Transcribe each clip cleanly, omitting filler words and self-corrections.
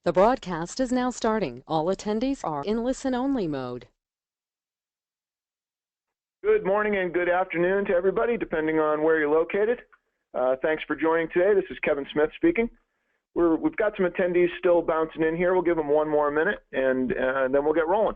The broadcast is now starting. All attendees are in listen-only mode. Good morning and good afternoon to everybody, depending on where you're located. Thanks for joining today. This is Kevin Smith speaking. We've got some attendees still bouncing in here. We'll give them one more minute, and then we'll get rolling.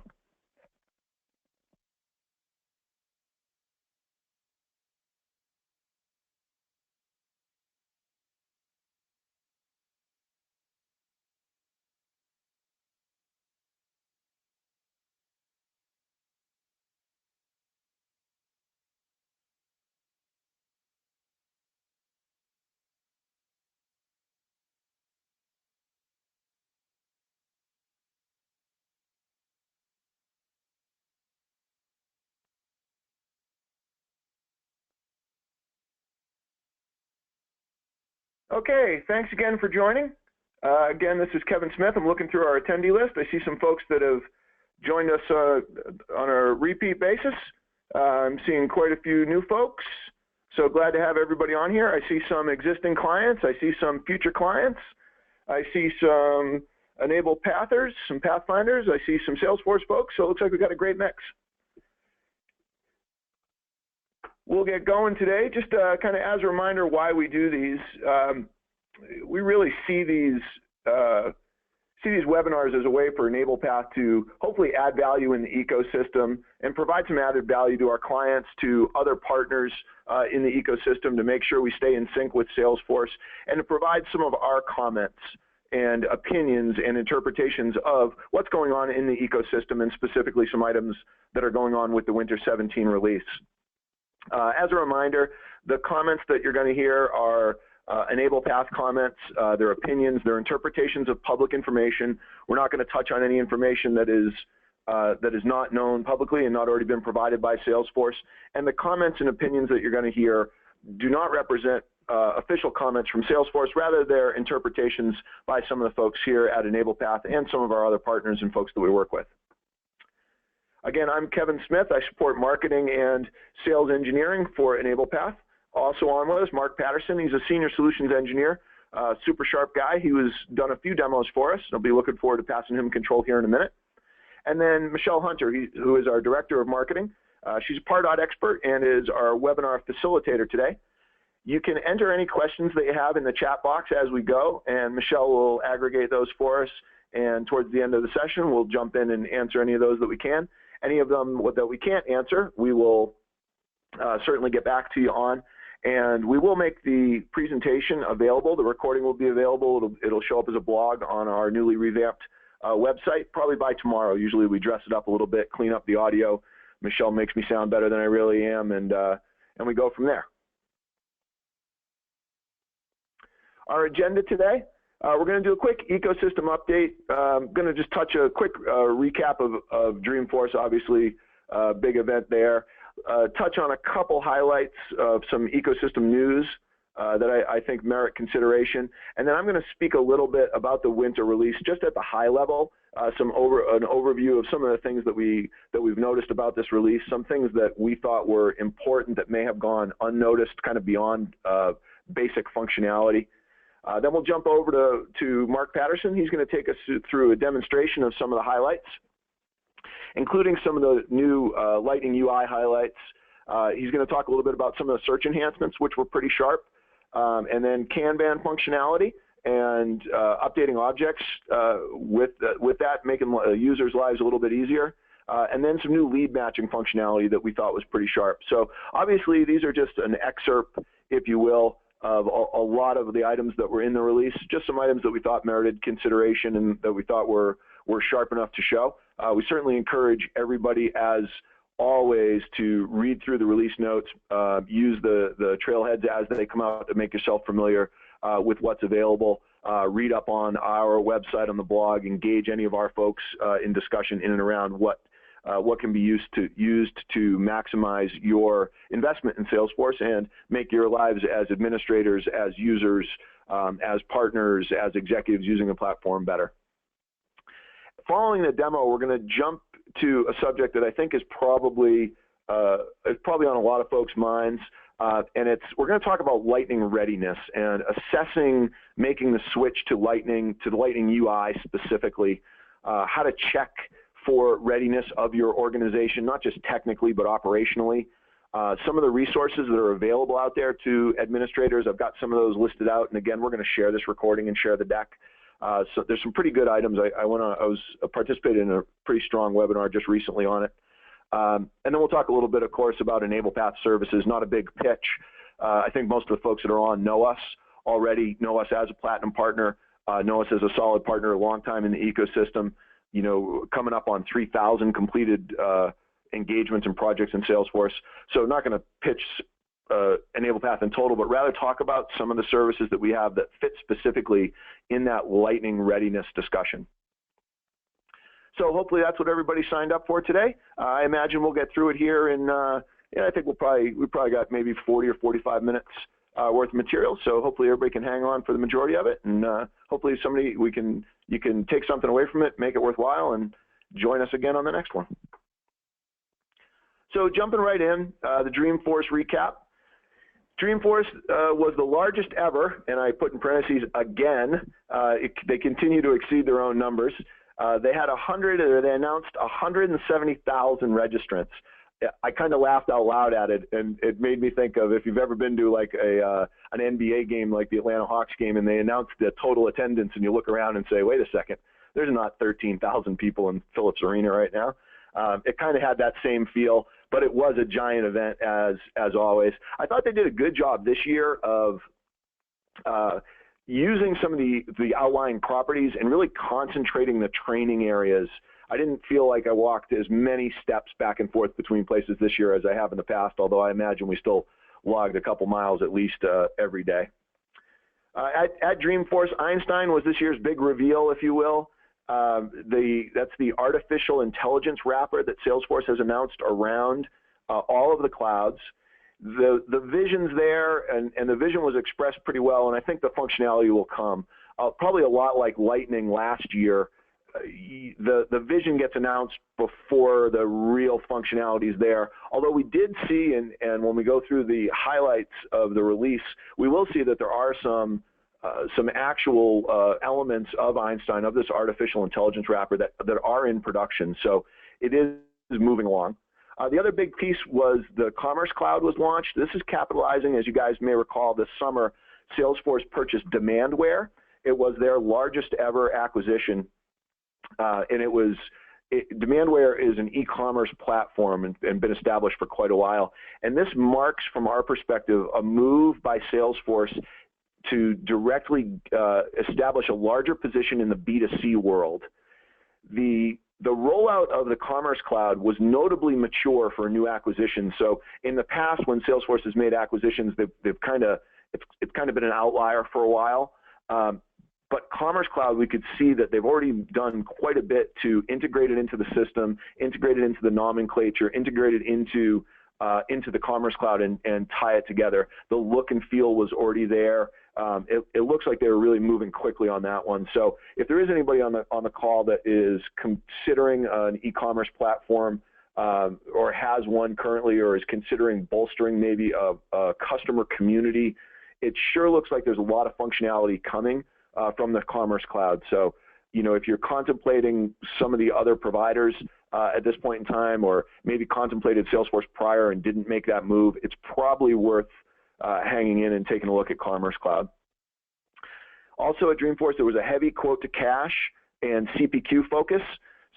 Okay, thanks again for joining. Again, this is Kevin Smith. I'm looking through our attendee list. I see some folks that have joined us on a repeat basis. I'm seeing quite a few new folks, so glad to have everybody on here. I see some existing clients. I see some future clients. I see some EnablePathers, some Pathfinders. I see some Salesforce folks, so it looks like we've got a great mix. We'll get going today. Just kind of as a reminder why we do these. We really see these webinars as a way for EnablePath to hopefully add value in the ecosystem and provide some added value to our clients, to other partners in the ecosystem, to make sure we stay in sync with Salesforce, and to provide some of our comments and opinions and interpretations of what's going on in the ecosystem, and specifically some items that are going on with the Winter 17 release. As a reminder, the comments that you're going to hear are EnablePath comments, their opinions, their interpretations of public information. We're not going to touch on any information that is not known publicly and not already been provided by Salesforce. And the comments and opinions that you're going to hear do not represent official comments from Salesforce. Rather, they're interpretations by some of the folks here at EnablePath and some of our other partners and folks that we work with. Again, I'm Kevin Smith. I support marketing and sales engineering for EnablePath. Also on with us, Mark Patterson. He's a senior solutions engineer, super sharp guy. He was done a few demos for us. I'll be looking forward to passing him control here in a minute. And then Michelle Hunter, who is our director of marketing. She's a Pardot expert and is our webinar facilitator today. You can enter any questions that you have in the chat box as we go, and Michelle will aggregate those for us. And towards the end of the session, we'll jump in and answer any of those that we can. Any of them that we can't answer, we will certainly get back to you on. And we will make the presentation available. The recording will be available. It'll show up as a blog on our newly revamped website, probably by tomorrow. Usually we dress it up a little bit, clean up the audio. Michelle makes me sound better than I really am, and we go from there. Our agenda today. We're going to do a quick ecosystem update. I'm going to just touch a quick recap of Dreamforce, obviously a big event there. Touch on a couple highlights of some ecosystem news that I think merit consideration. And then I'm going to speak a little bit about the winter release, just at the high level, an overview of some of the things that we've noticed about this release, some things that we thought were important that may have gone unnoticed, kind of beyond basic functionality. Then we'll jump over to Mark Patterson. He's going to take us through a demonstration of some of the highlights, including some of the new Lightning UI highlights. He's going to talk a little bit about some of the search enhancements, which were pretty sharp, and then Kanban functionality and updating objects with that, making users' lives a little bit easier. And then some new lead matching functionality that we thought was pretty sharp. So obviously these are just an excerpt, if you will, of a lot of the items that were in the release, just some items that we thought merited consideration and that we thought were sharp enough to show. We certainly encourage everybody, as always, to read through the release notes, use the trailheads as they come out to make yourself familiar with what's available. Read up on our website on the blog, engage any of our folks in discussion in and around what can be used to maximize your investment in Salesforce and make your lives as administrators, as users, as partners, as executives using the platform better. Following the demo, we're going to jump to a subject that I think is probably on a lot of folks' minds. we're going to talk about Lightning readiness and assessing, making the switch to the Lightning UI specifically, how to check for readiness of your organization, not just technically, but operationally. Some of the resources that are available out there to administrators, I've got some of those listed out. And again, we're going to share this recording and share the deck. So there's some pretty good items. I participated in a pretty strong webinar just recently on it. And then we'll talk a little bit, of course, about EnablePath services. Not a big pitch. I think most of the folks that are on know us already, know us as a platinum partner, know us as a solid partner a long time in the ecosystem. You know, coming up on 3,000 completed engagements and projects in Salesforce. So not going to pitch EnablePath in total, but rather talk about some of the services that we have that fit specifically in that Lightning readiness discussion. So hopefully that's what everybody signed up for today. I imagine we'll get through it here in, yeah, I think we probably got maybe 40 or 45 minutes worth of material. So hopefully everybody can hang on for the majority of it, and hopefully you can take something away from it, make it worthwhile, and join us again on the next one. So jumping right in, the Dreamforce recap. Dreamforce was the largest ever, and I put in parentheses again. They continue to exceed their own numbers. They announced 170,000 registrants. I kind of laughed out loud at it, and it made me think of if you've ever been to like an NBA game like the Atlanta Hawks game, and they announced the total attendance, and you look around and say, wait a second, there's not 13,000 people in Phillips Arena right now. It kind of had that same feel, but it was a giant event as always. I thought they did a good job this year of using some of the outlying properties and really concentrating the training areas. I didn't feel like I walked as many steps back and forth between places this year as I have in the past, although I imagine we still logged a couple miles at least every day. At Dreamforce, Einstein was this year's big reveal, if you will. That's the artificial intelligence wrapper that Salesforce has announced around all of the clouds. The vision's there, and the vision was expressed pretty well, and I think the functionality will come. Probably a lot like Lightning last year. The vision gets announced before the real functionality is there. Although we did see, and when we go through the highlights of the release, we will see that there are some actual elements of Einstein, of this artificial intelligence wrapper that are in production. So it is moving along. The other big piece was the Commerce Cloud was launched. This is capitalizing, as you guys may recall, this summer, Salesforce purchased Demandware. It was their largest ever acquisition. And Demandware is an e-commerce platform and been established for quite a while. And this marks, from our perspective, a move by Salesforce to directly establish a larger position in the B2C world. The rollout of the Commerce Cloud was notably mature for a new acquisition. So in the past, when Salesforce has made acquisitions, it's kind of been an outlier for a while. But Commerce Cloud, we could see that they've already done quite a bit to integrate it into the system, integrate it into the nomenclature, integrate it into the Commerce Cloud and tie it together. The look and feel was already there. It looks like they were really moving quickly on that one. So if there is anybody on the call that is considering an e-commerce platform or has one currently or is considering bolstering maybe a customer community, it sure looks like there's a lot of functionality coming from the Commerce Cloud. So, you know, if you're contemplating some of the other providers at this point in time, or maybe contemplated Salesforce prior and didn't make that move, it's probably worth hanging in and taking a look at Commerce Cloud. Also at Dreamforce, there was a heavy quote to cash and CPQ focus.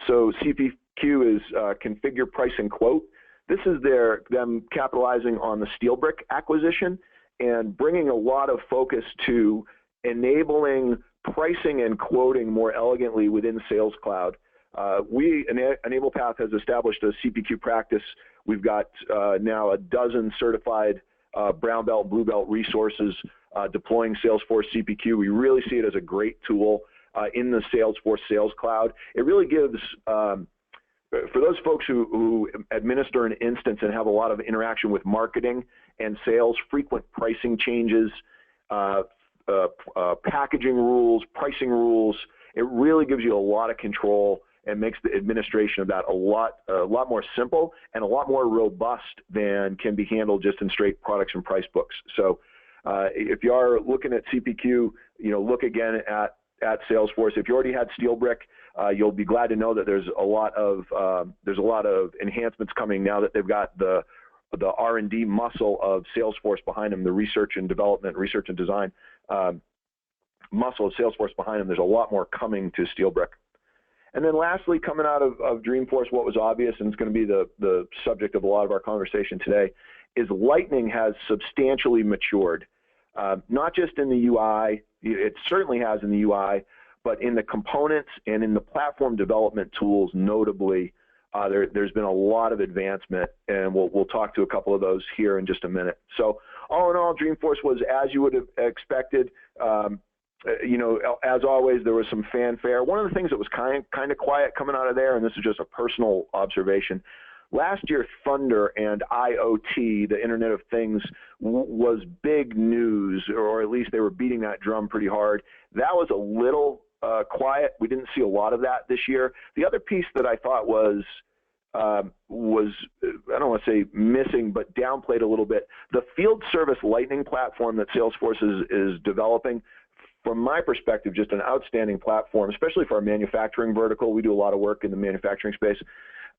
So CPQ is configure, price, and quote. This is them capitalizing on the SteelBrick acquisition and bringing a lot of focus to enabling pricing and quoting more elegantly within Sales Cloud. EnablePath has established a CPQ practice. We've got now a dozen certified brown belt, blue belt resources deploying Salesforce CPQ. We really see it as a great tool in the Salesforce Sales Cloud. It really gives, for those folks who administer an instance and have a lot of interaction with marketing and sales, frequent pricing changes, packaging rules, pricing rules, it really gives you a lot of control and makes the administration of that a lot more simple and a lot more robust than can be handled just in straight products and price books. So if you are looking at CPQ, look again at Salesforce. If you already had SteelBrick, you'll be glad to know that there's a lot of enhancements coming now that they've got the R&D muscle of Salesforce behind them, the research and development, research and design muscle of Salesforce behind them. There's a lot more coming to SteelBrick. And then lastly, coming out of Dreamforce, what was obvious, and it's going to be the subject of a lot of our conversation today, is Lightning has substantially matured. Not just in the UI, it certainly has in the UI, but in the components and in the platform development tools, notably, there's been a lot of advancement, and we'll talk to a couple of those here in just a minute. So all in all, Dreamforce was as you would have expected. As always, there was some fanfare. One of the things that was kind of quiet coming out of there, and this is just a personal observation, last year Thunder and IoT, the Internet of Things, was big news, or at least they were beating that drum pretty hard. That was a little quiet. We didn't see a lot of that this year. The other piece that I thought was I don't want to say missing, but downplayed a little bit, the field service Lightning platform that Salesforce is developing. From my perspective, just an outstanding platform, especially for our manufacturing vertical. We do a lot of work in the manufacturing space,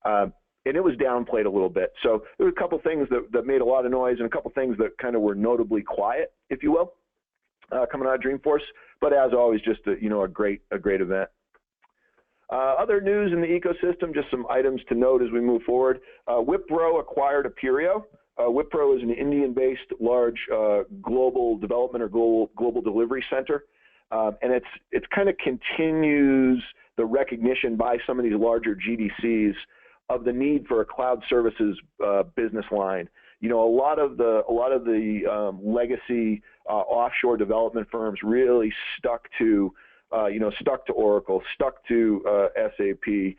and it was downplayed a little bit. So there were a couple things that made a lot of noise and a couple things that kind of were notably quiet, if you will, coming out of Dreamforce. But as always, just a great event. Other news in the ecosystem, just some items to note as we move forward. Wipro acquired Aperio. Wipro is an Indian-based large global development or global delivery center. And it's kind of continues the recognition by some of these larger GDCs of the need for a cloud services business line. A lot of the legacy offshore development firms really stuck to Oracle, stuck to SAP,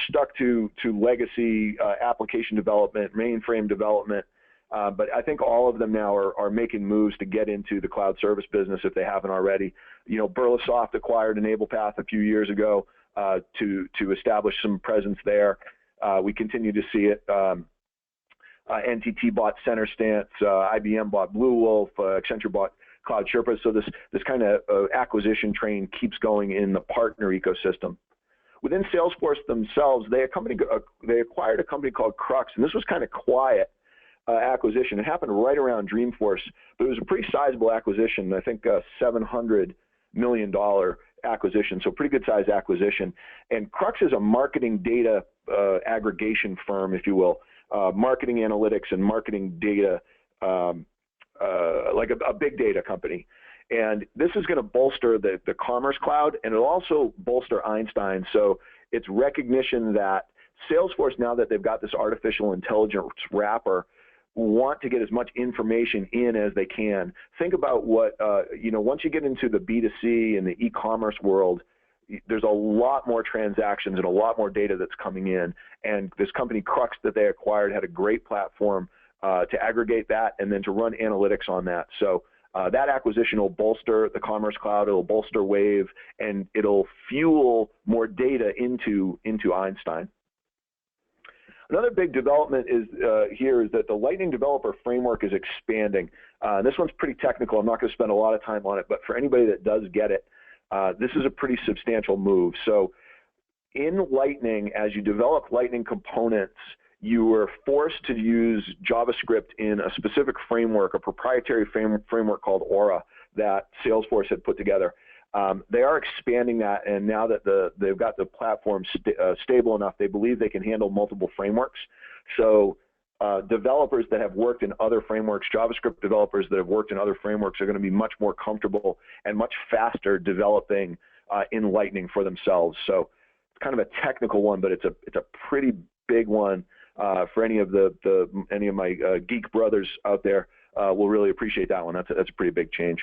stuck to legacy application development, mainframe development. But I think all of them now are making moves to get into the cloud service business if they haven't already. Burlesoft acquired EnablePath a few years ago to establish some presence there. We continue to see it. NTT bought CenterStance, IBM bought Bluewolf, Accenture bought Cloud Sherpa. So this kind of acquisition train keeps going in the partner ecosystem. Within Salesforce themselves, they acquired a company called Crux, and this was kind of quiet acquisition. It happened right around Dreamforce, but it was a pretty sizable acquisition. I think $700 million acquisition, so pretty good size acquisition. And Crux is a marketing data aggregation firm, if you will, marketing analytics and marketing data, like a big data company. And this is going to bolster the Commerce Cloud, and it'll also bolster Einstein. So it's recognition that Salesforce, now that they've got this artificial intelligence wrapper, want to get as much information in as they can. Think about what, once you get into the B2C and the e-commerce world, there's a lot more transactions and a lot more data that's coming in. And this company, Crux, that they acquired, had a great platform to aggregate that and then to run analytics on that. So that acquisition will bolster the Commerce Cloud, it'll bolster Wave, and it'll fuel more data into Einstein. Another big development is here is that the Lightning Developer Framework is expanding. This one's pretty technical. I'm not going to spend a lot of time on it, but for anybody that does get it, this is a pretty substantial move. So in Lightning, as you develop Lightning components, you were forced to use JavaScript in a specific framework, a proprietary framework called Aura that Salesforce had put together. They are expanding that, and now that they've got the platform stable enough, they believe they can handle multiple frameworks. So developers that have worked in other frameworks, JavaScript developers that have worked in other frameworks, are going to be much more comfortable and much faster developing in Lightning for themselves. So it's kind of a technical one, but it's a pretty big one for any of my geek brothers out there. Will really appreciate that one. That's a pretty big change.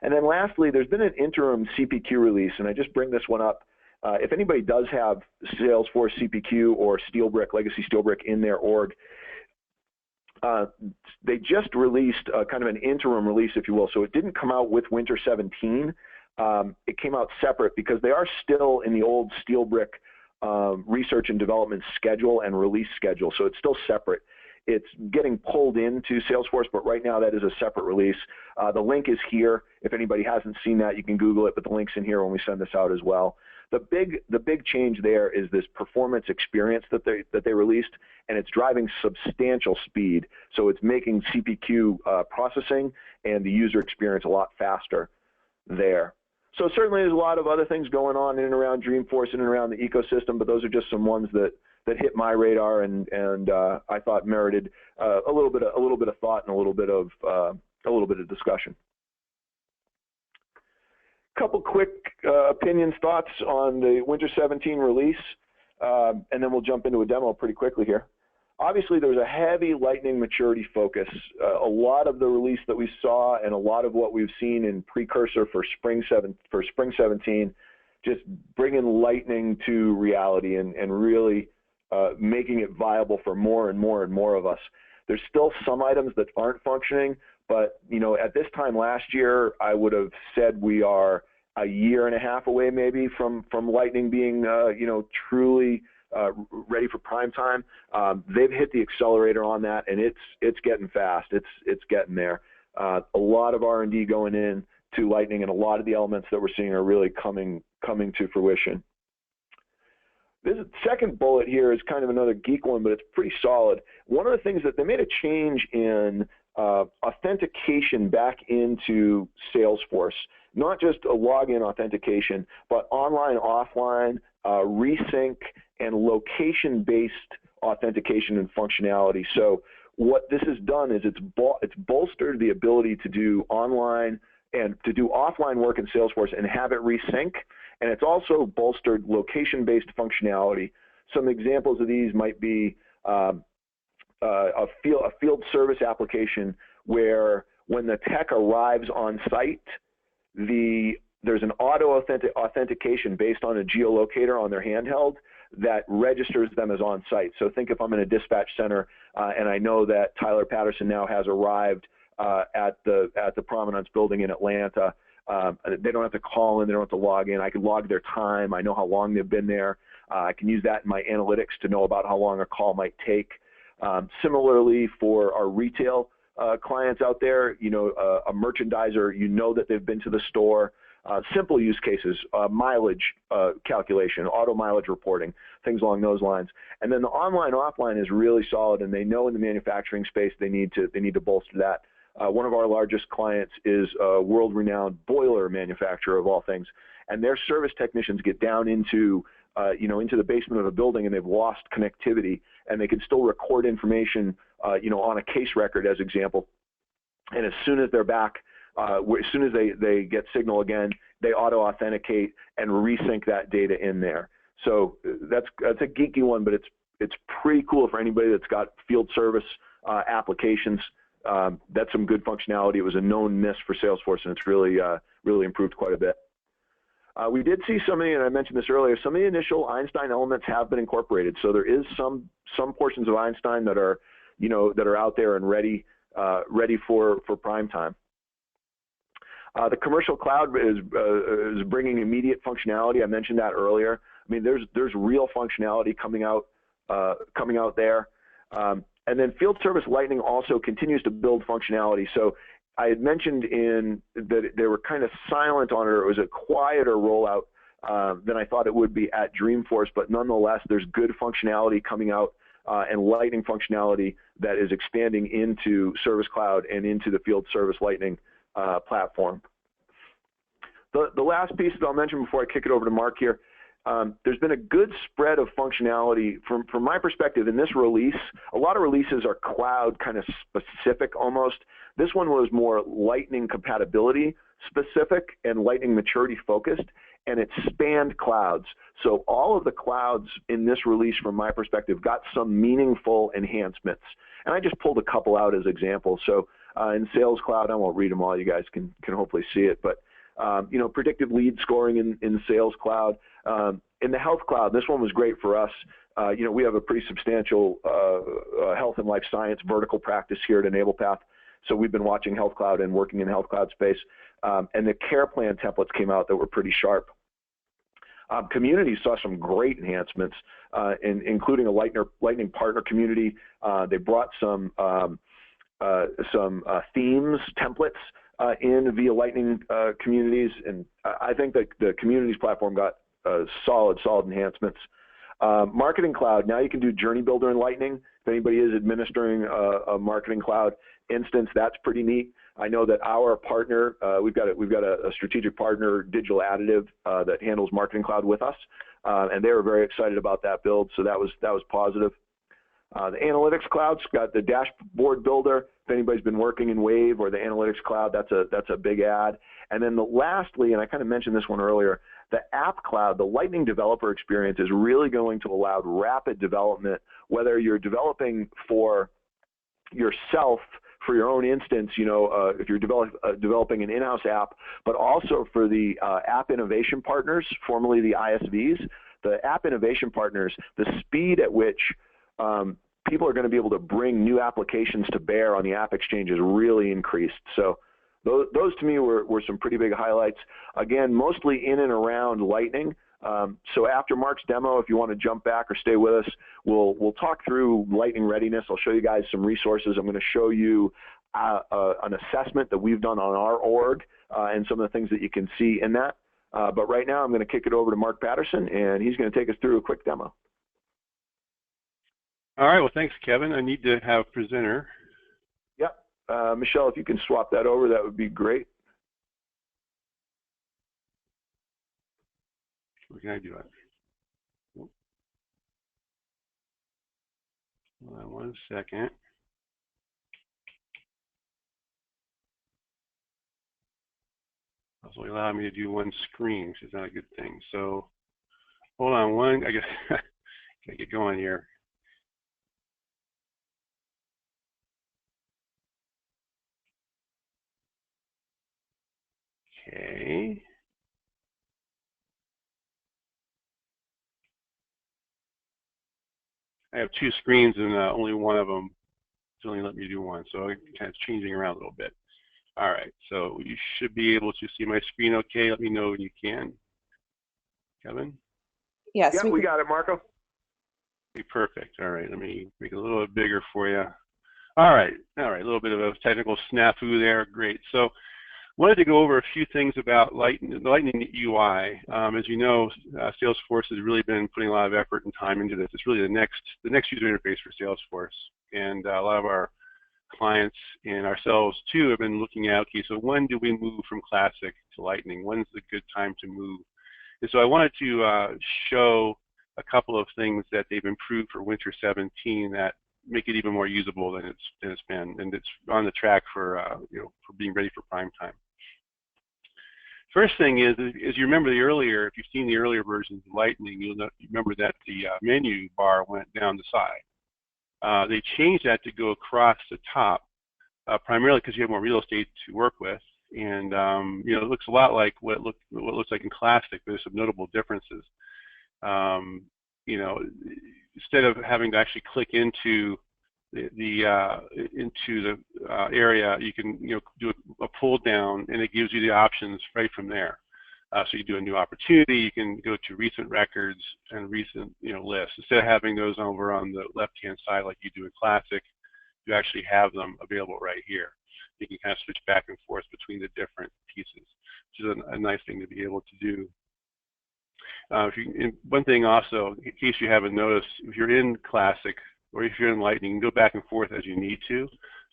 And then lastly, there's been an interim CPQ release, and I just bring this one up. If anybody does have Salesforce CPQ or SteelBrick, legacy SteelBrick in their org, they just released kind of an interim release, if you will. So it didn't come out with Winter 17, it came out separate because they are still in the old SteelBrick research and development schedule and release schedule. So it's still separate. It's getting pulled into Salesforce, but right now that is a separate release. The link is here. If anybody hasn't seen that, you can Google it, but the link's in here when we send this out as well. The big change there is this performance experience that they released, and it's driving substantial speed. So it's making CPQ processing and the user experience a lot faster there. So certainly there's a lot of other things going on in and around Dreamforce, in and around the ecosystem, but those are just some ones that hit my radar and I thought merited a little bit of thought and a little bit of discussion. Couple quick opinions, thoughts on the Winter 17 release, and then we'll jump into a demo pretty quickly here. Obviously, there's a heavy Lightning maturity focus. A lot of the release that we saw and a lot of what we've seen in precursor for Spring 17, just bringing Lightning to reality and really making it viable for more and more and more of us. There's still some items that aren't functioning, but at this time last year, I would have said we are a year and a half away maybe from Lightning being truly ready for prime time. They've hit the accelerator on that, and it's getting fast. It's getting there. A lot of R&D going in to Lightning, and a lot of the elements that we're seeing are really coming to fruition. This second bullet here is kind of another geek one, but it's pretty solid. One of the things that they made a change in authentication back into Salesforce, not just a login authentication, but online, offline, resync, and location-based authentication and functionality. So what this has done is it's bolstered the ability to do online and to do offline work in Salesforce and have it resync, and it's also bolstered location-based functionality. Some examples of these might be a field service application where when the tech arrives on site, there's an auto authentication based on a geolocator on their handheld that registers them as on site. So think if I'm in a dispatch center and I know that Tyler Patterson now has arrived at the Prominence building in Atlanta. They don't have to call in, they don't have to log in. I can log their time. I know how long they've been there. I can use that in my analytics to know about how long a call might take. Similarly, for our retail clients out there, a merchandiser, that they've been to the store. Simple use cases, mileage calculation, auto mileage reporting, things along those lines. And then the online offline is really solid, and they know in the manufacturing space they need to bolster that. One of our largest clients is a world-renowned boiler manufacturer of all things, and their service technicians get down into the basement of a building, and they've lost connectivity, and they can still record information, on a case record as example. And as soon as they're back, as soon as they get signal again, they auto-authenticate and resync that data in there. So that's a geeky one, but it's pretty cool for anybody that's got field service applications. That's some good functionality. It was a known miss for Salesforce, and it's really improved quite a bit. We did see and I mentioned this earlier, some of the initial Einstein elements have been incorporated. So there is some portions of Einstein that are out there and ready for prime time. The commercial cloud is bringing immediate functionality. I mentioned that earlier. I mean, there's real functionality coming out there. And then field service Lightning also continues to build functionality. So I had mentioned that they were kind of silent on it, or it was a quieter rollout than I thought it would be at Dreamforce, but nonetheless, there's good functionality coming out and Lightning functionality that is expanding into Service Cloud and into the field service Lightning platform. The last piece that I'll mention before I kick it over to Mark here, there's been a good spread of functionality from my perspective in this release. A lot of releases are cloud kind of specific almost. This one was more Lightning compatibility specific and Lightning maturity focused, and it spanned clouds. So all of the clouds in this release from my perspective got some meaningful enhancements. And I just pulled a couple out as examples. So in Sales Cloud, I won't read them all, you guys can hopefully see it, but predictive lead scoring in Sales Cloud. In the Health Cloud, this one was great for us. We have a pretty substantial health and life science vertical practice here at EnablePath. So we've been watching Health Cloud and working in Health Cloud space. And the care plan templates came out that were pretty sharp. Communities saw some great enhancements, including a Lightning partner community. They brought some themes, templates in via Lightning communities, and I think that the communities platform got solid enhancements. Marketing Cloud, now you can do Journey Builder in Lightning. If anybody is administering a Marketing Cloud instance, that's pretty neat. I know that our partner, we've got a strategic partner, Digital Additive, that handles Marketing Cloud with us, and they were very excited about that build, so that was positive. The Analytics Cloud's got the dashboard builder. If anybody's been working in Wave or the Analytics Cloud, that's a big add. And then lastly, and I kind of mentioned this one earlier, the App Cloud, the Lightning developer experience is really going to allow rapid development, whether you're developing for yourself, for your own instance, if you're developing an in-house app, but also for the app innovation partners, formerly the ISVs, the app innovation partners, the speed at which people are going to be able to bring new applications to bear on the App Exchange is really increased. So those to me were some pretty big highlights. Again, mostly in and around Lightning. So after Mark's demo, if you want to jump back or stay with us, we'll talk through Lightning Readiness. I'll show you guys some resources. I'm going to show you an assessment that we've done on our org and some of the things that you can see in that. But right now, I'm going to kick it over to Mark Patterson, and he's going to take us through a quick demo. All right. Well, thanks, Kevin. I need to have presenter. Yep. Michelle, if you can swap that over, that would be great. What can I do? Hold on 1 second. Also allow me to do one screen, which is not a good thing. So hold on one. I guess gotta get going here. Okay. I have two screens and only one of them is only letting me do one, so I'm kind of changing around a little bit. All right, so you should be able to see my screen okay. Let me know when you can. Kevin? Yes. Yeah, we got it, Marco. Okay, perfect. All right, let me make it a little bit bigger for you. All right, a little bit of a technical snafu there. Great. So wanted to go over a few things about the Lightning UI. As you know, Salesforce has really been putting a lot of effort and time into this. It's really the next user interface for Salesforce, and a lot of our clients and ourselves too have been looking at, okay, so when do we move from Classic to Lightning? When's the good time to move? And so I wanted to show a couple of things that they've improved for Winter 17 that make it even more usable than it's been, and it's on the track for for being ready for prime time. First thing is, as you remember if you've seen the earlier versions of Lightning, you'll remember that the menu bar went down the side. They changed that to go across the top, primarily because you have more real estate to work with, and it looks a lot like what looks like in Classic, but there's some notable differences. Instead of having to actually click into the area, you can do a pull down, and it gives you the options right from there. So you do a new opportunity, you can go to recent records and recent lists. Instead of having those over on the left-hand side like you do in Classic, you actually have them available right here. You can kind of switch back and forth between the different pieces, which is a nice thing to be able to do. One thing also, in case you haven't noticed, if you're in Classic or if you're in Lightning, you can go back and forth as you need to.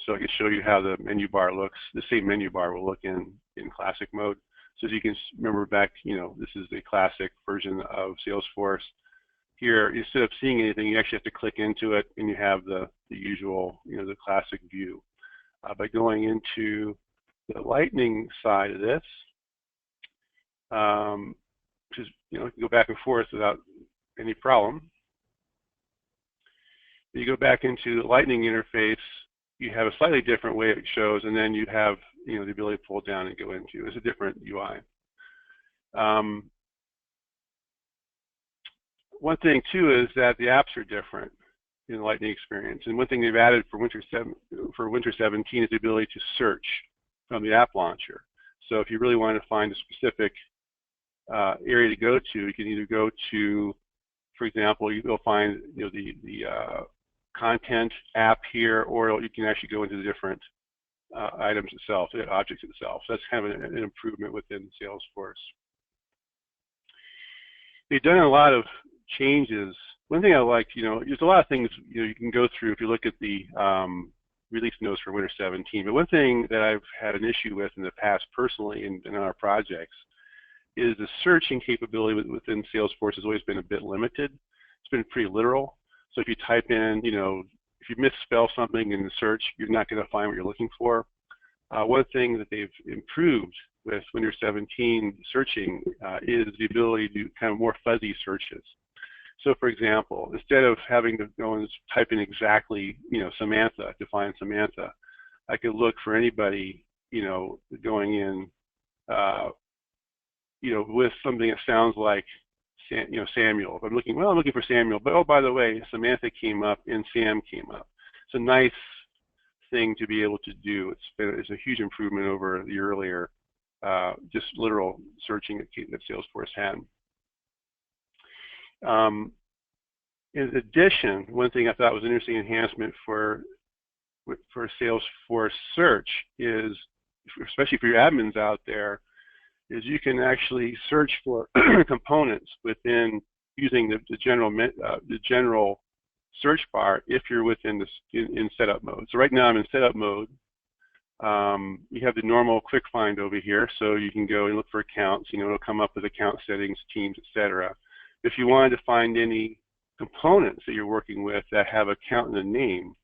So I can show you how the menu bar looks. The same menu bar will look in Classic mode. So as you can remember back, this is the Classic version of Salesforce. Here, instead of seeing anything, you actually have to click into it, and you have the usual, the Classic view. By going into the Lightning side of this, which is, you can go back and forth without any problem. You go back into the Lightning interface, you have a slightly different way it shows, and then you have the ability to pull down and go into. It's a different UI. One thing too is that the apps are different. in the Lightning experience. And one thing they've added for Winter 17 is the ability to search from the app launcher. So if you really want to find a specific area to go to, you can either go to, for example, you'll find the content app here, or you can actually go into the different items itself, the objects itself. So that's kind of an improvement within Salesforce. They've done a lot of changes. One thing I like, there's a lot of things you can go through if you look at the release notes for Winter 17. But one thing that I've had an issue with in the past personally in our projects is the searching capability within Salesforce has always been a bit limited. It's been pretty literal. So if you type in, if you misspell something in the search, you're not going to find what you're looking for. One thing that they've improved with Winter 17 searching is the ability to do kind of more fuzzy searches. So for example, instead of having to go and type in exactly, Samantha, to find Samantha, I could look for anybody, going in, with something that sounds like, Samuel. If I'm looking, I'm looking for Samuel, but oh, by the way, Samantha came up and Sam came up. It's a nice thing to be able to do. It's a huge improvement over the earlier just literal searching that Salesforce had. In addition, one thing I thought was an interesting enhancement for Salesforce search is, especially for your admins out there, is you can actually search for components within using the general search bar if you're within in setup mode. So right now I'm in setup mode. You have the normal quick find over here, so you can go and look for accounts. It'll come up with account settings, teams, etc. If you wanted to find any components that you're working with that have account in the name,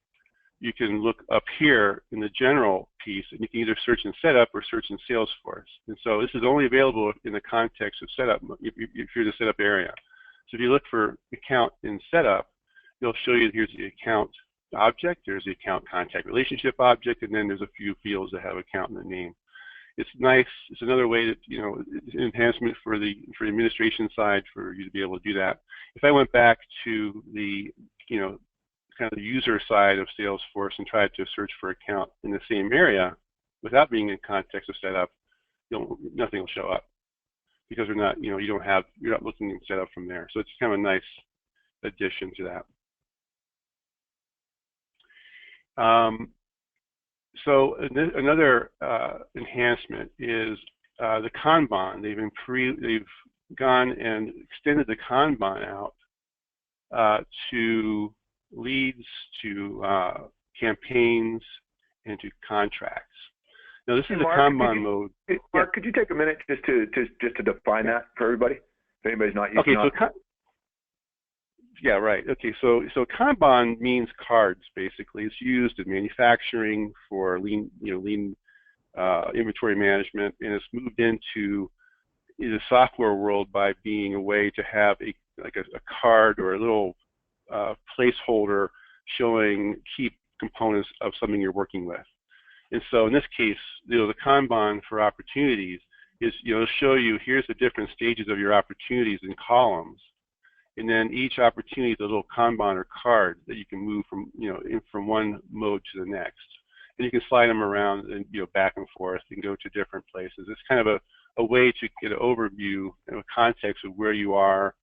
you can look up here in the general piece, and you can either search in setup or search in Salesforce. And so this is only available in the context of setup if you're in the setup area. So if you look for account in setup, it'll show you here's the account object, there's the account contact relationship object, and then there's a few fields that have account in the name. It's nice. It's another way that, it's an enhancement for the administration side for you to be able to do that. If I went back to the, kind of the user side of Salesforce and tried to search for account in the same area without being in context of setup, nothing will show up because you're not looking in setup from there. So it's kind of a nice addition to that. So another enhancement is the Kanban. They've gone and extended the Kanban out to leads, to campaigns, and to contracts. Now this is the Kanban mode. Mark, could you take a minute just to define that for everybody, if anybody's not used to it? Yeah, right. Okay, so Kanban means cards basically. It's used in manufacturing for lean inventory management, and it's moved into the software world by being a way to have a card or a little placeholder showing key components of something you're working with. And so in this case, the Kanban for opportunities is it'll show you here's the different stages of your opportunities in columns. And then each opportunity is a little Kanban or card that you can move from, from one mode to the next. And you can slide them around and, back and forth and go to different places. It's kind of a way to get an overview and a context of where you are,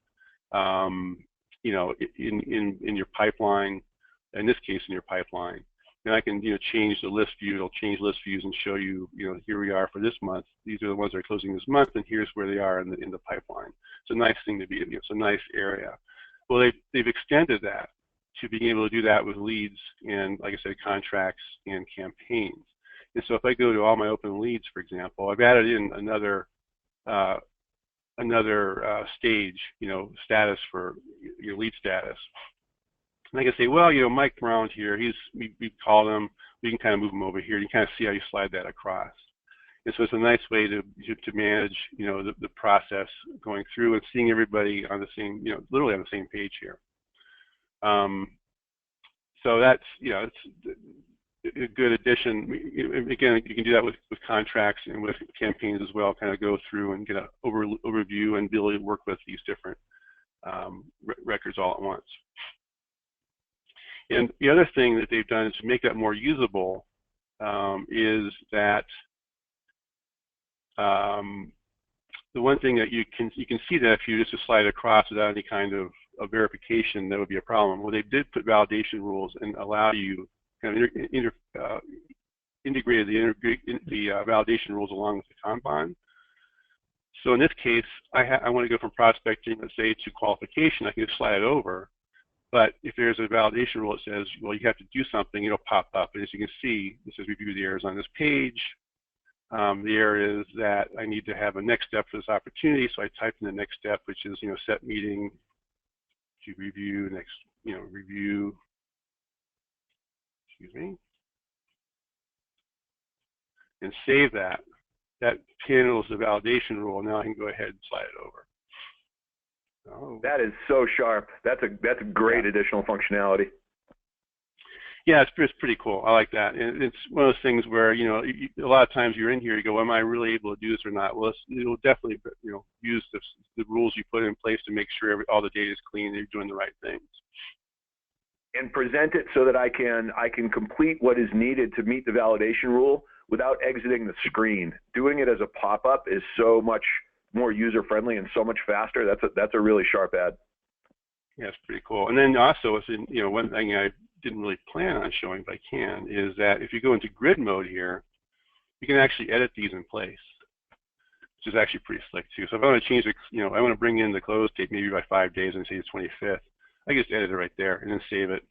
in your pipeline, in this case, in your pipeline. And I can, change the list view. It'll change list views and show you, here we are for this month. These are the ones that are closing this month, and here's where they are in the pipeline. It's a nice thing to be. It's a nice area. Well, they've extended that to being able to do that with leads and, like I said, contracts and campaigns. And so if I go to all my open leads, for example, I've added in another stage, status for your lead status. And I can say, well, Mike Brown's here. We called him. We can kind of move him over here. You kind of see how you slide that across. And so it's a nice way to manage, the process going through and seeing everybody on the same, literally on the same page here. So that's, it's a good addition. Again, you can do that with contracts and with campaigns as well. Kind of go through and get an overview and be able to work with these different records all at once. And the other thing that they've done is to make that more usable is that the one thing that you can see that if you just slide across without any kind of verification, that would be a problem. Well, they did put validation rules and allow you kind of integrated the validation rules along with the Kanban. So in this case, I want to go from prospecting, let's say, to qualification. I can just slide it over. But if there's a validation rule that says, well, you have to do something, it'll pop up. And as you can see, this says review the errors on this page. The error is that I need to have a next step for this opportunity. So I type in the next step, which is, set meeting to review, next, review, excuse me, and save that. That handles the validation rule. Now I can go ahead and slide it over. Oh. That is so sharp. That's a great additional functionality. Yeah, it's pretty cool. I like that. And it's one of those things where, a lot of times you're in here, you go, am I really able to do this or not? Well, it'll definitely, use the rules you put in place to make sure all the data is clean and you're doing the right things. And present it so that I can complete what is needed to meet the validation rule without exiting the screen. Doing it as a pop-up is so much more user-friendly and so much faster. That's a really sharp add. Yeah, it's pretty cool. And then also, it's one thing I didn't really plan on showing, but I can, is that if you go into grid mode here, you can actually edit these in place, which is actually pretty slick too. So if I want to change the, I want to bring in the close date maybe by 5 days and say the 25th, I can just edit it right there and then save it.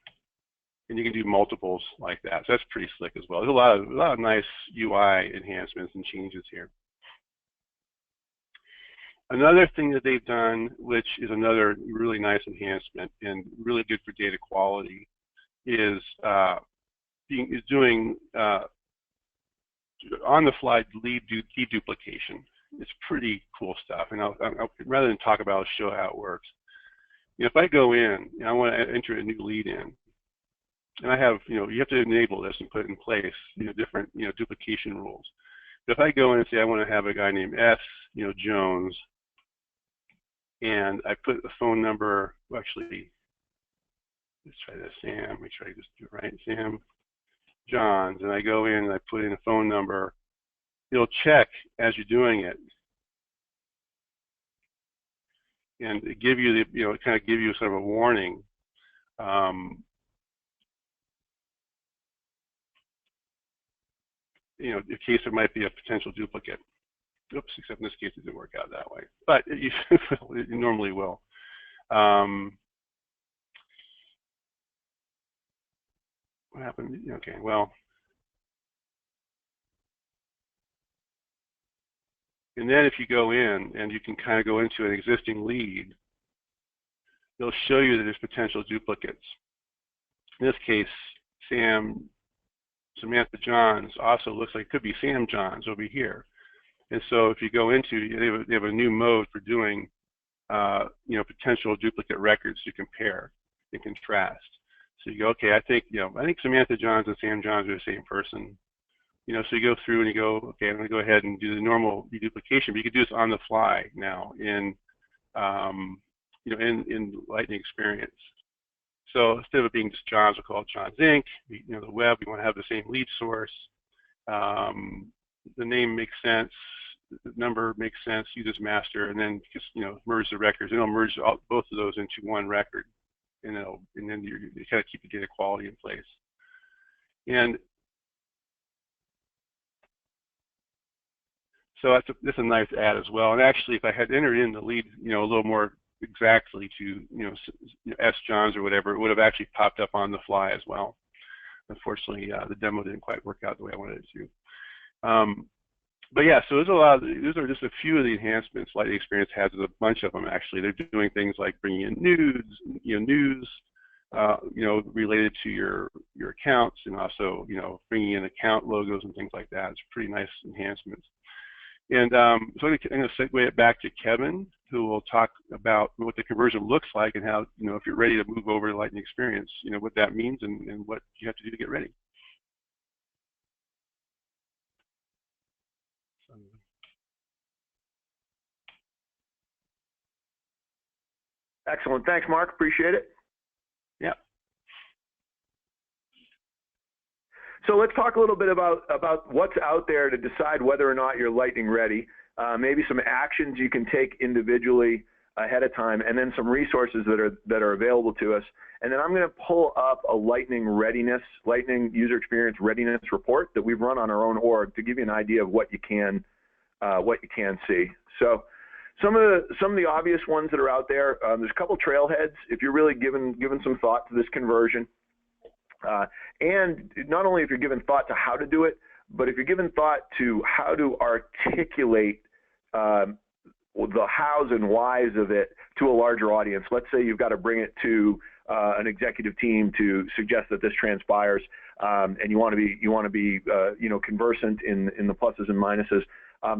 And you can do multiples like that. So that's pretty slick as well. There's a lot of nice UI enhancements and changes here. Another thing that they've done, which is another really nice enhancement and really good for data quality, is doing on-the-fly lead deduplication. It's pretty cool stuff. And rather than talk about it, I'll show how it works. If I go in and I want to enter a new lead in, and I have, you have to enable this and put it in place, different, duplication rules. But if I go in and say I want to have a guy named S, Jones, and I put the phone number, well, actually, let's try this, Sam, make sure I just do it right, Sam Johns, and I go in and I put in a phone number, it'll check as you're doing it, and give you the, kind of give you sort of a warning. In case there might be a potential duplicate. Oops, except in this case it didn't work out that way, but it normally will. What happened? Okay, well, and then if you go in and you can kind of go into an existing lead, they'll show you that there's potential duplicates. In this case, Samantha Johns also looks like it could be Sam Johns over here. And so if you go into, they have a new mode for doing, potential duplicate records to compare and contrast. So you go, okay, I think Samantha Johns and Sam Johns are the same person. So you go through and you go, okay, I'm going to go ahead and do the normal deduplication, but you can do this on the fly now in, in Lightning Experience. So instead of it being just Johns, we'll call it Johns Inc. The web, we want to have the same lead source. The name makes sense. The number makes sense. Use as master, and then just merge the records. And it'll merge both of those into one record, and then you kind of keep the data quality in place. And so that's a nice add as well. And actually, if I had entered in the lead, a little more exactly to S Johns or whatever, it would have actually popped up on the fly as well. Unfortunately, the demo didn't quite work out the way I wanted it to. But yeah, so there's a lot. These are just a few of the enhancements Lightning Experience has. There's a bunch of them actually. They're doing things like bringing in news, related to your accounts, and also bringing in account logos and things like that. It's pretty nice enhancements. And so I'm going to segue it back to Kevin, who will talk about what the conversion looks like and how, if you're ready to move over to Lightning Experience, what that means and what you have to do to get ready. Excellent. Thanks, Mark. Appreciate it. Yeah. So let's talk a little bit about what's out there to decide whether or not you're Lightning ready. Maybe some actions you can take individually ahead of time, and then some resources that are available to us. And then I'm going to pull up a Lightning user experience readiness report that we've run on our own org to give you an idea of what you can see. So some of the obvious ones that are out there. There's a couple trailheads if you're really given some thought to this conversion. And not only if you're given thought to how to do it, but if you're given thought to how to articulate the hows and whys of it to a larger audience. Let's say you've got to bring it to an executive team to suggest that this transpires, and you want to be conversant in the pluses and minuses.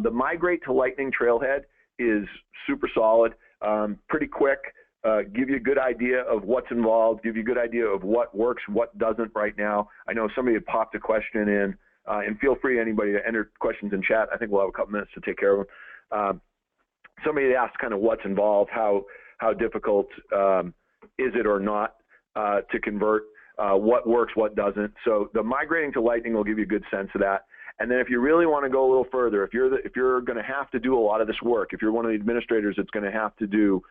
The migrate to Lightning trailhead is super solid, pretty quick. Give you a good idea of what's involved, give you a good idea of what works, what doesn't right now. I know somebody had popped a question in, and feel free, anybody, to enter questions in chat. I think we'll have a couple minutes to take care of them. Somebody asked kind of what's involved, how difficult is it or not to convert, what works, what doesn't. So the migrating to Lightning will give you a good sense of that. And then if you really want to go a little further, if you're going to have to do a lot of this work, if you're one of the administrators that's going to have to do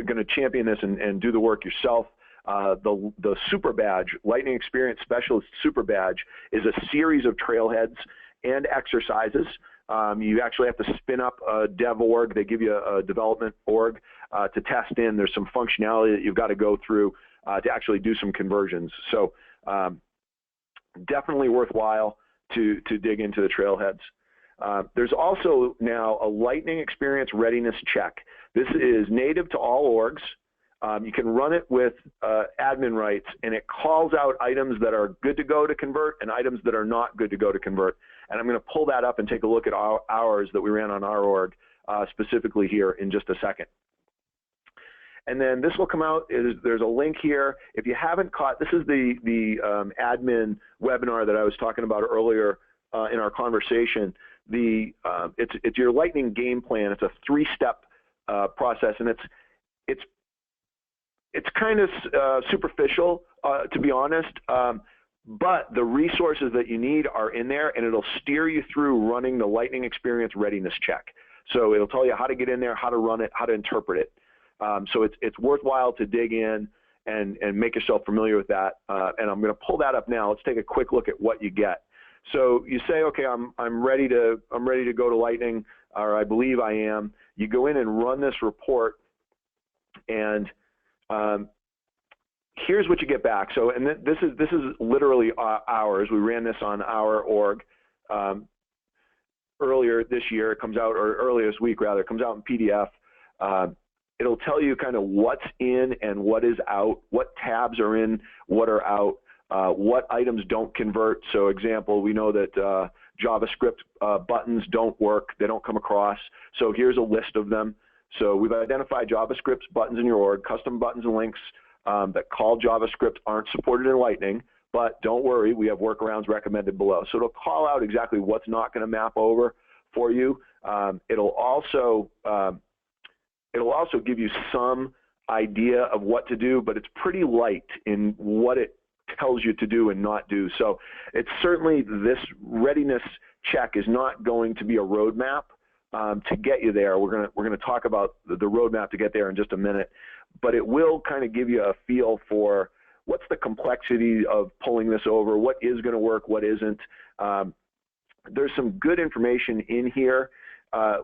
going to champion this and do the work yourself, the super badge, Lightning Experience Specialist Super Badge, is a series of trailheads and exercises. You actually have to spin up a dev org. They give you a development org to test in. There's some functionality that you've got to go through to actually do some conversions. So definitely worthwhile to dig into the trailheads. There's also now a Lightning Experience Readiness Check. This is native to all orgs. You can run it with admin rights, and it calls out items that are good to go to convert and items that are not good to go to convert. And I'm going to pull that up and take a look at ours that we ran on our org specifically here in just a second. And then this will come out. There's a link here. If you haven't caught, this is the admin webinar that I was talking about earlier in our conversation. It's your Lightning game plan. It's a 3-step process, and it's kind of superficial, to be honest, but the resources that you need are in there, and it'll steer you through running the Lightning Experience Readiness Check. So it'll tell you how to get in there, how to run it, how to interpret it. So it's worthwhile to dig in and make yourself familiar with that. And I'm going to pull that up now. Let's take a quick look at what you get. So you say, okay, I'm ready to go to Lightning, or I believe I am. You go in and run this report, and here's what you get back. So, and this is literally ours. We ran this on our org earlier this year. It comes out, or earlier this week rather. It comes out in PDF. It'll tell you kind of what's in and what is out, what tabs are in, what are out, what items don't convert. So example, we know that JavaScript buttons don't work, they don't come across. So here's a list of them. So we've identified JavaScript buttons in your org, custom buttons and links that call JavaScript aren't supported in Lightning, but don't worry, we have workarounds recommended below. So it'll call out exactly what's not going to map over for you. It'll also give you some idea of what to do, but it's pretty light in what it tells you to do and not do. So it's certainly, this readiness check is not going to be a roadmap to get you there. We're gonna talk about the roadmap to get there in just a minute, but it will kind of give you a feel for what's the complexity of pulling this over, what is going to work, what isn't. There's some good information in here.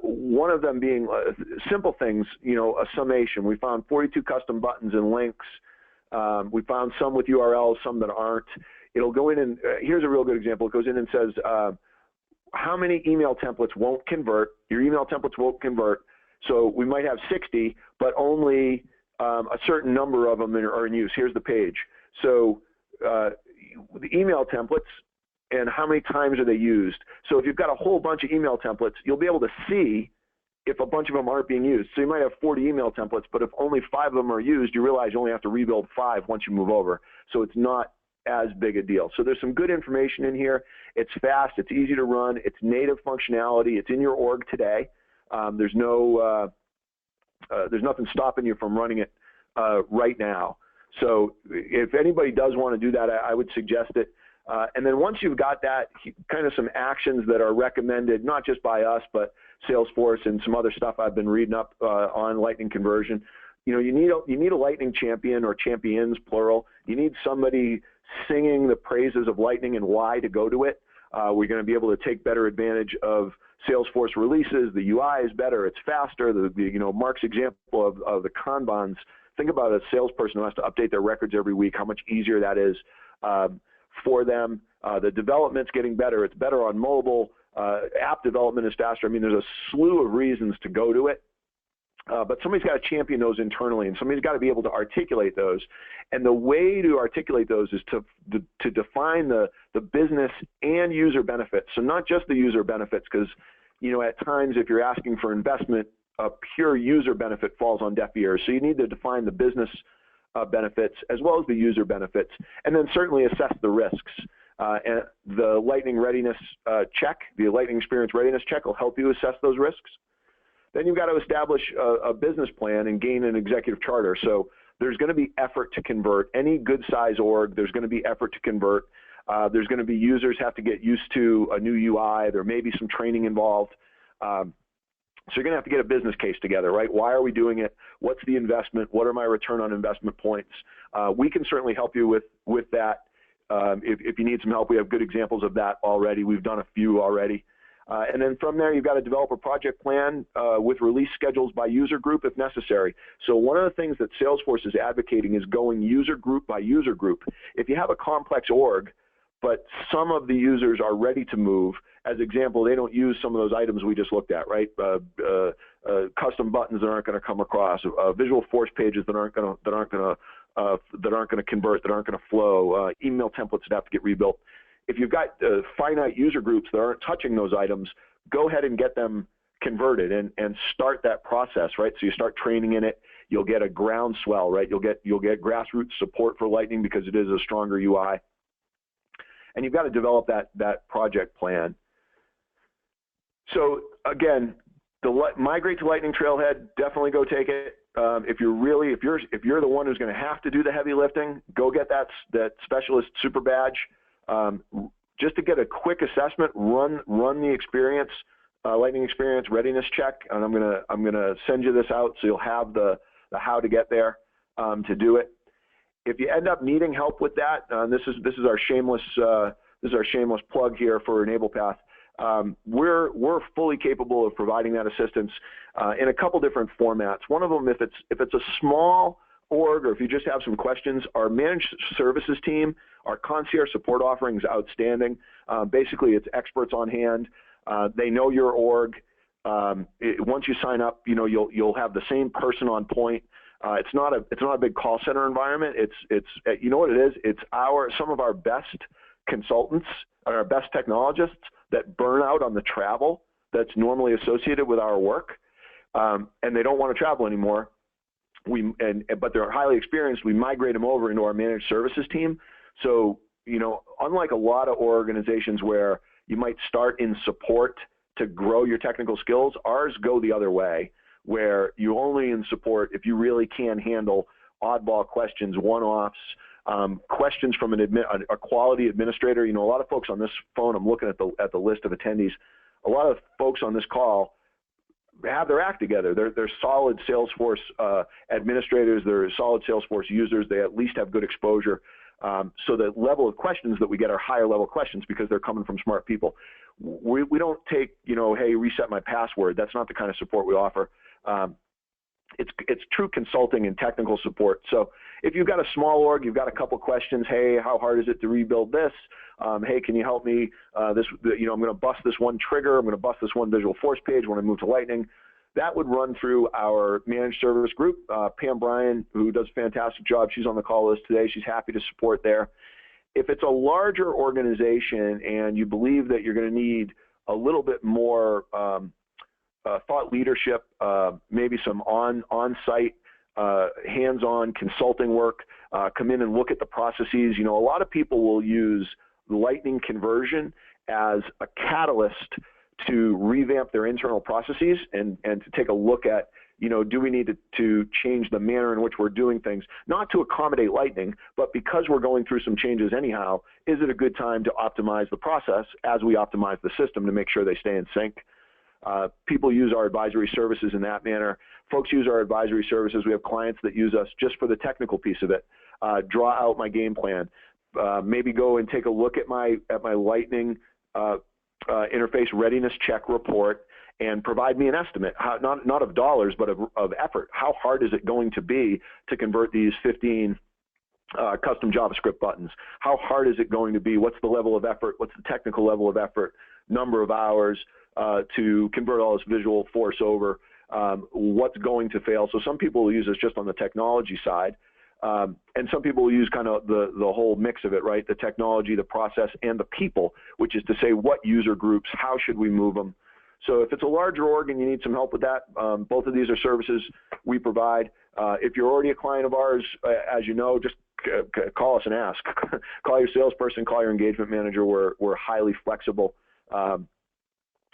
One of them being simple things, a summation. We found 42 custom buttons and links. We found some with URLs, some that aren't. It'll go in and, here's a real good example. It goes in and says, how many email templates won't convert? Your email templates won't convert. So we might have 60, but only a certain number of them are in use. Here's the page. So the email templates, and how many times are they used? So if you've got a whole bunch of email templates, you'll be able to see if a bunch of them aren't being used. So you might have 40 email templates, but if only 5 of them are used, you realize you only have to rebuild 5 once you move over. So it's not as big a deal. So there's some good information in here. It's fast, it's easy to run, it's native functionality, it's in your org today. There's nothing stopping you from running it right now. So if anybody does want to do that, I would suggest it. And then once you've got that, kind of some actions that are recommended, not just by us, but Salesforce and some other stuff I've been reading up on Lightning conversion. You need a Lightning champion, or champions, plural. You need somebody singing the praises of Lightning and why to go to it. We're going to be able to take better advantage of Salesforce releases. The UI is better. It's faster. Mark's example of the Kanbans. Think about a salesperson who has to update their records every week, how much easier that is for them. The development's getting better. It's better on mobile. App development is faster. I mean, there's a slew of reasons to go to it. But somebody's got to champion those internally, and somebody's got to be able to articulate those. And the way to articulate those is to define the business and user benefits. So not just the user benefits, because at times if you're asking for investment, a pure user benefit falls on deaf ears. So you need to define the business benefits as well as the user benefits, and then certainly assess the risks. And the Lightning Readiness check, the Lightning Experience Readiness check, will help you assess those risks. Then you've got to establish a business plan and gain an executive charter. So there's going to be effort to convert. Any good size org, there's going to be effort to convert. There's going to be users have to get used to a new UI. There may be some training involved. So you're going to have to get a business case together, right? Why are we doing it? What's the investment? What are my return on investment points? We can certainly help you with that. If you need some help, we have good examples of that already. We've done a few already. And then from there, you've got to develop a project plan with release schedules by user group if necessary. So one of the things that Salesforce is advocating is going user group by user group. If you have a complex org, but some of the users are ready to move, as example, they don't use some of those items we just looked at, right? Custom buttons that aren't going to come across, visual force pages that aren't going to convert, that aren't going to flow, email templates that have to get rebuilt. If you've got finite user groups that aren't touching those items, go ahead and get them converted and start that process, right? So you start training in it. You'll get a groundswell, right? You'll get grassroots support for Lightning because it is a stronger UI. And you've got to develop that project plan. So again, migrate to Lightning Trailhead. Definitely go take it. If you're the one who's going to have to do the heavy lifting, go get that specialist super badge. Just to get a quick assessment, run the experience, Lightning Experience Readiness check, and I'm gonna send you this out so you'll have the how to get there to do it. If you end up needing help with that, this is our shameless plug here for EnablePath. We're fully capable of providing that assistance in a couple different formats. One of them, if it's a small org, or if you just have some questions, our managed services team, our concierge support offering is outstanding. Basically, it's experts on hand. They know your org. Once you sign up, you'll have the same person on point. It's not a big call center environment. It's you know what it is? It's some of our best consultants, our best technologists that burn out on the travel that's normally associated with our work, and they don't want to travel anymore. But they're highly experienced. We migrate them over into our managed services team. So, unlike a lot of organizations where you might start in support to grow your technical skills, ours go the other way, where you only in support if you really can handle oddball questions, one-offs, questions from a quality administrator. A lot of folks on this phone, I'm looking at the list of attendees, a lot of folks on this call have their act together. They're solid Salesforce administrators. They're solid Salesforce users. They at least have good exposure. So the level of questions that we get are higher level questions because they're coming from smart people. We don't take, hey, reset my password. That's not the kind of support we offer. It's true consulting and technical support. So if you've got a small org, you've got a couple questions. Hey, how hard is it to rebuild this? Hey, can you help me? I'm going to bust this one trigger. I'm going to bust this one visual force page when I move to Lightning. That would run through our managed service group. Pam Bryan, who does a fantastic job, she's on the call list today. She's happy to support there. If it's a larger organization and you believe that you're going to need a little bit more thought leadership, maybe some on-site, hands-on consulting work, come in and look at the processes. A lot of people will use Lightning conversion as a catalyst to revamp their internal processes and to take a look at, do we need to change the manner in which we're doing things, not to accommodate Lightning, but because we're going through some changes anyhow, is it a good time to optimize the process as we optimize the system to make sure they stay in sync? People use our advisory services in that manner. Folks use our advisory services. We have clients that use us just for the technical piece of it. Draw out my game plan. Maybe go and take a look at my Lightning interface readiness check report and provide me an estimate, not of dollars, but of effort. How hard is it going to be to convert these 15 custom JavaScript buttons? How hard is it going to be? What's the level of effort? What's the technical level of effort? Number of hours to convert all this visual force over? What's going to fail? So some people will use this just on the technology side. And some people will use kind of the whole mix of it, right? The technology, the process, and the people, which is to say what user groups, how should we move them? So if it's a larger org and you need some help with that, both of these are services we provide. If you're already a client of ours, as you know, just call us and ask. Call your salesperson, call your engagement manager. We're highly flexible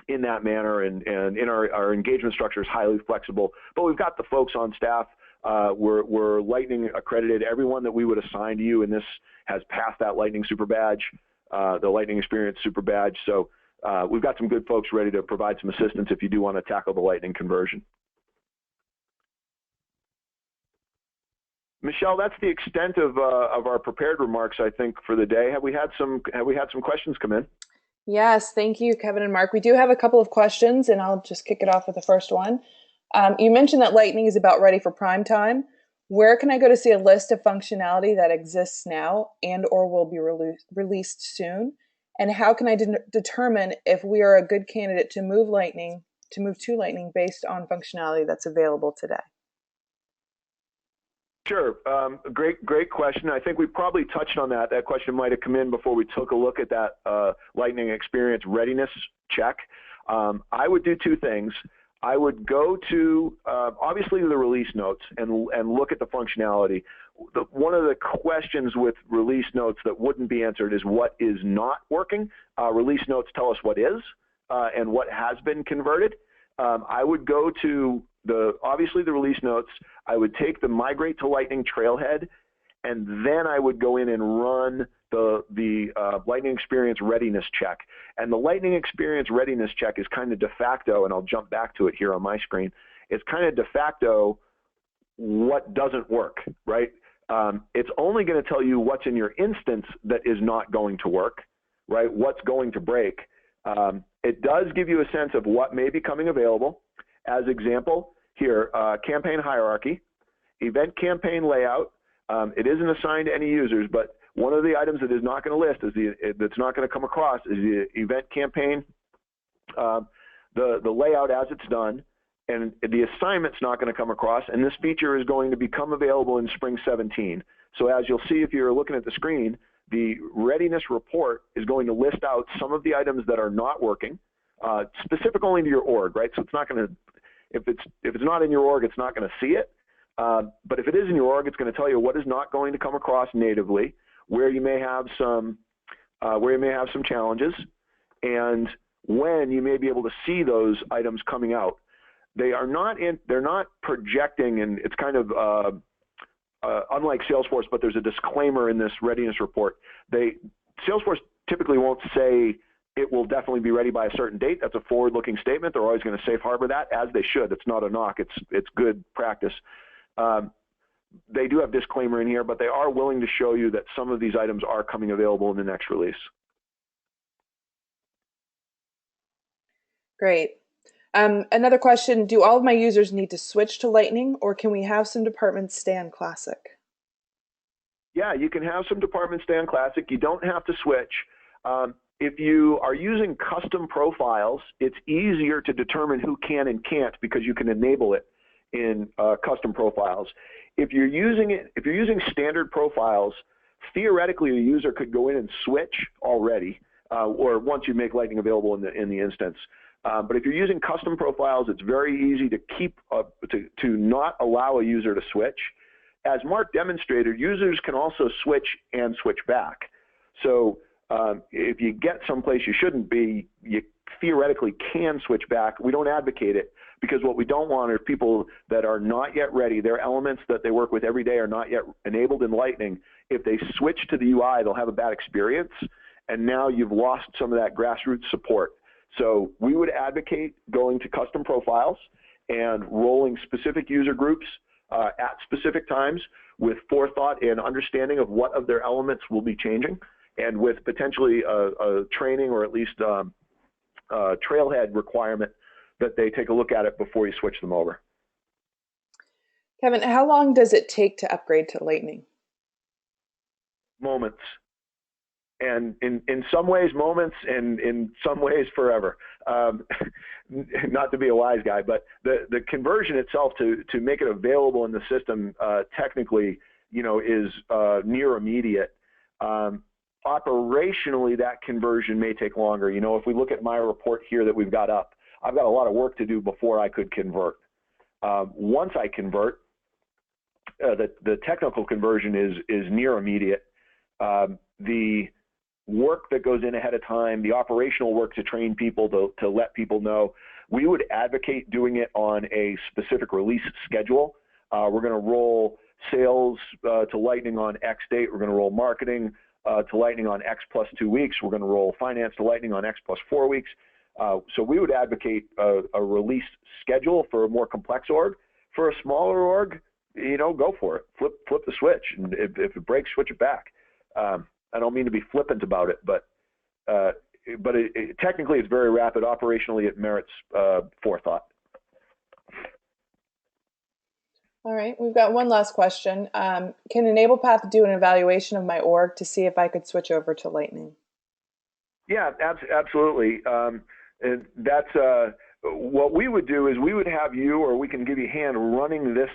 in that manner, and in our engagement structure is highly flexible. But we've got the folks on staff. We're Lightning accredited. Everyone that we would assign to you in this has passed that Lightning Super Badge, the Lightning Experience Super Badge. So we've got some good folks ready to provide some assistance if you do want to tackle the Lightning conversion. Michelle, that's the extent of our prepared remarks, I think, for the day. Have we had some questions come in? Yes, thank you, Kevin and Mark. We do have a couple of questions, and I'll just kick it off with the first one. You mentioned that Lightning is about ready for prime time. Where can I go to see a list of functionality that exists now and or will be released soon? And how can I determine if we are a good candidate to move to Lightning based on functionality that's available today? Sure. Great question. I think we probably touched on that. That question might have come in before we took a look at that Lightning Experience Readiness check. I would do two things. I would go to, obviously, the release notes and look at the functionality. One of the questions with release notes that wouldn't be answered is what is not working. Release notes tell us what is and what has been converted. I would go to obviously the release notes. I would take the migrate to Lightning trailhead, and then I would go in and run the Lightning Experience Readiness check. And the Lightning Experience Readiness check is kind of de facto, and I'll jump back to it here on my screen. It's kind of de facto what doesn't work, right? It's only going to tell you what's in your instance that is not going to work, right? What's going to break. It does give you a sense of what may be coming available. As example, here, campaign hierarchy, event campaign layout. It isn't assigned to any users, but one of the items that is not going to list that's not going to come across is the event campaign, the layout as it's done, and the assignment's not going to come across. And this feature is going to become available in spring 17. So as you'll see if you're looking at the screen, the readiness report is going to list out some of the items that are not working, specific only to your org, right? So it's not going to, if it's not in your org, it's not going to see it. But if it is in your org, it's going to tell you what is not going to come across natively, where you may have some challenges, and when you may be able to see those items coming out. They're not projecting, and it's kind of unlike Salesforce, but there's a disclaimer in this readiness report. Salesforce typically won't say it will definitely be ready by a certain date. That's a forward-looking statement. They're always going to safe harbor that, as they should. It's not a knock. It's good practice. They do have disclaimer in here, but they are willing to show you that some of these items are coming available in the next release. Great. Another question, do all of my users need to switch to Lightning, or can we have some departments stay on Classic? Yeah, you can have some departments stay on Classic. You don't have to switch. If you are using custom profiles, it's easier to determine who can and can't because you can enable it in custom profiles. If you're using standard profiles, theoretically a user could go in and switch already, or once you make Lightning available in the instance. But if you're using custom profiles, it's very easy to to not allow a user to switch. As Mark demonstrated, users can also switch and switch back. So if you get someplace you shouldn't be, you theoretically can switch back. We don't advocate it, because what we don't want are people that are not yet ready. Their elements that they work with every day are not yet enabled in Lightning. If they switch to the UI, they'll have a bad experience, and now you've lost some of that grassroots support. So we would advocate going to custom profiles and rolling specific user groups at specific times with forethought and understanding of what of their elements will be changing, and with potentially a training or at least trailhead requirement that they take a look at it before you switch them over. Kevin, how long does it take to upgrade to Lightning? Moments. And in some ways moments, and in some ways forever. Not to be a wise guy, but the conversion itself to make it available in the system technically, is near immediate. Operationally, that conversion may take longer. If we look at my report here that we've got up, I've got a lot of work to do before I could convert. Once I convert, the technical conversion is near immediate. The work that goes in ahead of time, the operational work to train people, to let people know, we would advocate doing it on a specific release schedule. We're going to roll sales to Lightning on X date. We're going to roll marketing to Lightning on X plus 2 weeks. We're going to roll finance to Lightning on X plus 4 weeks. So we would advocate a release schedule for a more complex org. For a smaller org, go for it. Flip the switch, and if it breaks, switch it back. I don't mean to be flippant about it, but technically it's very rapid. Operationally, it merits forethought. All right, we've got one last question. Can EnablePath do an evaluation of my org to see if I could switch over to Lightning? Yeah, absolutely. And that's what we would do is we would have you, or we can give you a hand running this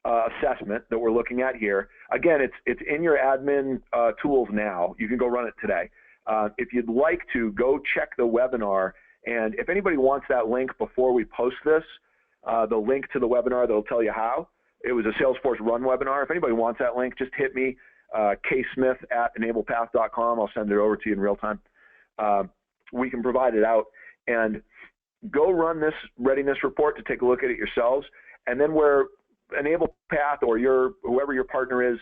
assessment that we're looking at here. Again, it's in your admin tools now. You can go run it today. If you'd like to, go check the webinar, and if anybody wants that link before we post this, the link to the webinar that'll tell you how. It was a Salesforce run webinar. If anybody wants that link, just hit me, ksmith@enablepath.com. I'll send it over to you in real time. We can provide it out, and go run this readiness report to take a look at it yourselves, and then where EnablePath or whoever your partner is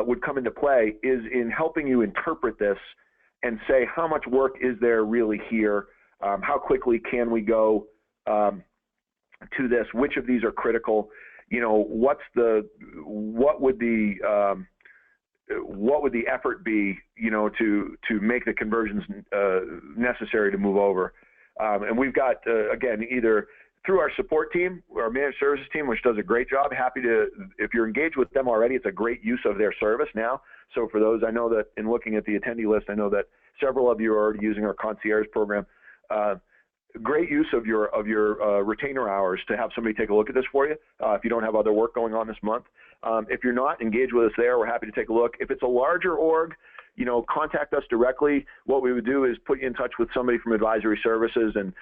would come into play is in helping you interpret this and say how much work is there really here, how quickly can we go to this, which of these are critical, what would the effort be, to make the conversions necessary to move over. And we've got again, either through our support team, our managed services team, which does a great job. Happy to, if you're engaged with them already, it's a great use of their service now. So for those, I know that in looking at the attendee list, I know that several of you are already using our concierge program. Great use of your retainer hours to have somebody take a look at this for you if you don't have other work going on this month. If you're not engaged with us there, we're happy to take a look. If it's a larger org, contact us directly. What we would do is put you in touch with somebody from advisory services and,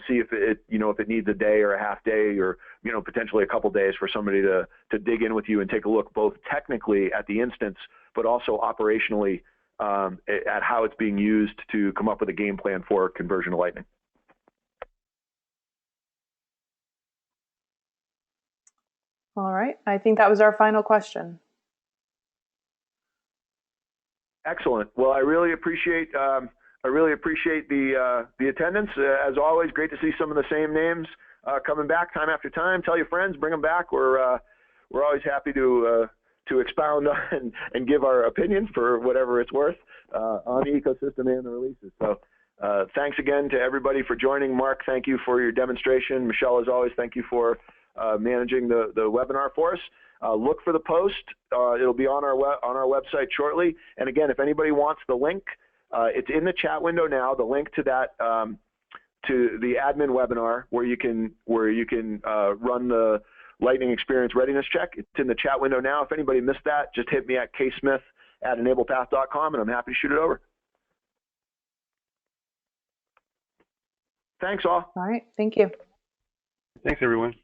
see if it needs a day or a half day or, potentially a couple days for somebody to dig in with you and take a look both technically at the instance, but also operationally at how it's being used to come up with a game plan for conversion to Lightning. All right, I think that was our final question. Excellent. Well, I really appreciate the attendance. As always, great to see some of the same names coming back time after time. Tell your friends, bring them back. We're always happy to expound on and give our opinion for whatever it's worth on the ecosystem and the releases. So thanks again to everybody for joining. Mark, thank you for your demonstration. Michelle, as always, thank you for managing the webinar for us. Look for the post. It'll be on our website shortly. And again, if anybody wants the link, it's in the chat window now. The link to that to the admin webinar where you can run the Lightning Experience Readiness Check. It's in the chat window now. If anybody missed that, just hit me at ksmith@enablepath.com, and I'm happy to shoot it over. Thanks all. All right. Thank you. Thanks, everyone.